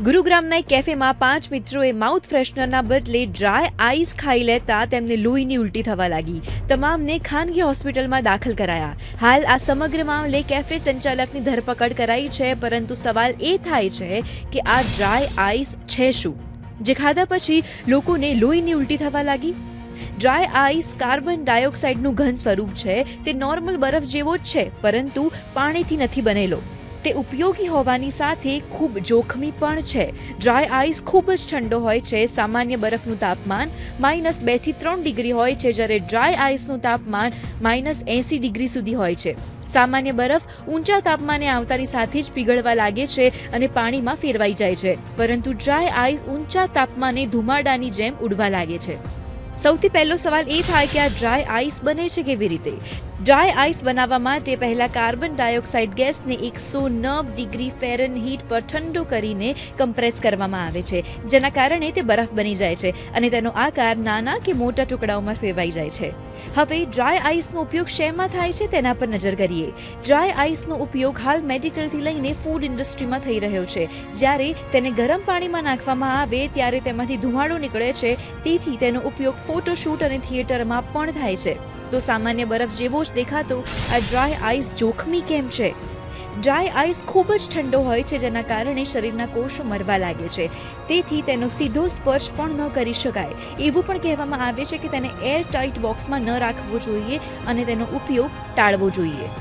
ગુરુગ્રામના એક કેફેમાં 5 મિત્રોએ માઉથ ફ્રેશનરના બદલે ડ્રાય આઈસ ખાઈ લેતા તેમને લોહીની ઉલટી થવા લાગી. તમામને ખાનગી હોસ્પિટલમાં દાખલ કરાયા. હાલ આ સમગ્ર મામલે કેફે સંચાલકની ધરપકડ કરાઈ છે, પરંતુ સવાલ એ થાય છે કે આ ડ્રાય આઈસ છે શું, જે ખાધા પછી લોકોને લોહીની ઉલટી થવા લાગી? ડ્રાય આઈસ કાર્બન ડાયોક્સાઇડનું ઘન સ્વરૂપ છે. તે નોર્મલ બરફ જેવો જ છે, પરંતુ પાણીથી નથી બનેલો. તે ઉપયોગી હોવાની સાથે ખૂબ જોખમી પણ છે. ડ્રાય આઈસ ખૂબ જ ઠંડો હોય છે. સામાન્ય બરફનું તાપમાન -2 થી 3 ડિગ્રી હોય છે, જ્યારે ડ્રાય આઈસનું તાપમાન -80 ડિગ્રી સુધી હોય છે. સામાન્ય બરફ ઊંચા તાપમાને આવતાની સાથે જ પીગળવા લાગે છે અને પાણીમાં ફેરવાઈ જાય છે, પરંતુ ડ્રાય આઈસ ઊંચા તાપમાને ધુમાડાની જેમ ઉડવા લાગે છે. સૌથી પહેલો સવાલ એ થાય કે આ ડ્રાય આઈસ બને છે કેવી રીતે? ડ્રાય આઈસ બનાવવા માટે પહેલા કાર્બન ડાયોક્સાઇડ ગેસને 109 ડિગ્રી ફેરનહીટ પર ઠંડો કરીને કમ્પ્રેસ કરવામાં આવે છે, જેના કારણે તે બરફ બની જાય છે અને તેનો આકાર નાના કે મોટા ટુકડાઓમાં ફેરવાઈ જાય છે. હવે ડ્રાય આઈસનો ઉપયોગ શેમાં થાય છે તેના પર નજર કરીએ. ડ્રાય આઈસનો ઉપયોગ હાલ મેડિકલથી લઈને ફૂડ ઇન્ડસ્ટ્રીમાં થઈ રહ્યો છે. જ્યારે તેને ગરમ પાણીમાં નાખવામાં આવે ત્યારે તેમાંથી ધુમાડો નીકળે છે, તેથી તેનો ઉપયોગ ફોટોશૂટ અને થિયેટરમાં પણ થાય છે. તો સામાન્ય બરફ જેવો જ દેખાતો આ ડ્રાય આઈસ જોખમી કેમ છે? ડ્રાય આઈસ ખૂબ જ ઠંડો હોય છે, જેના કારણે શરીરના કોષો મરવા લાગે છે. તેથી તેનો સીધો સ્પર્શ પણ ન કરી શકાય. એવું પણ કહેવામાં આવે છે કે તેને એર ટાઇટ બોક્સમાં ન રાખવો જોઈએ અને તેનો ઉપયોગ ટાળવો જોઈએ.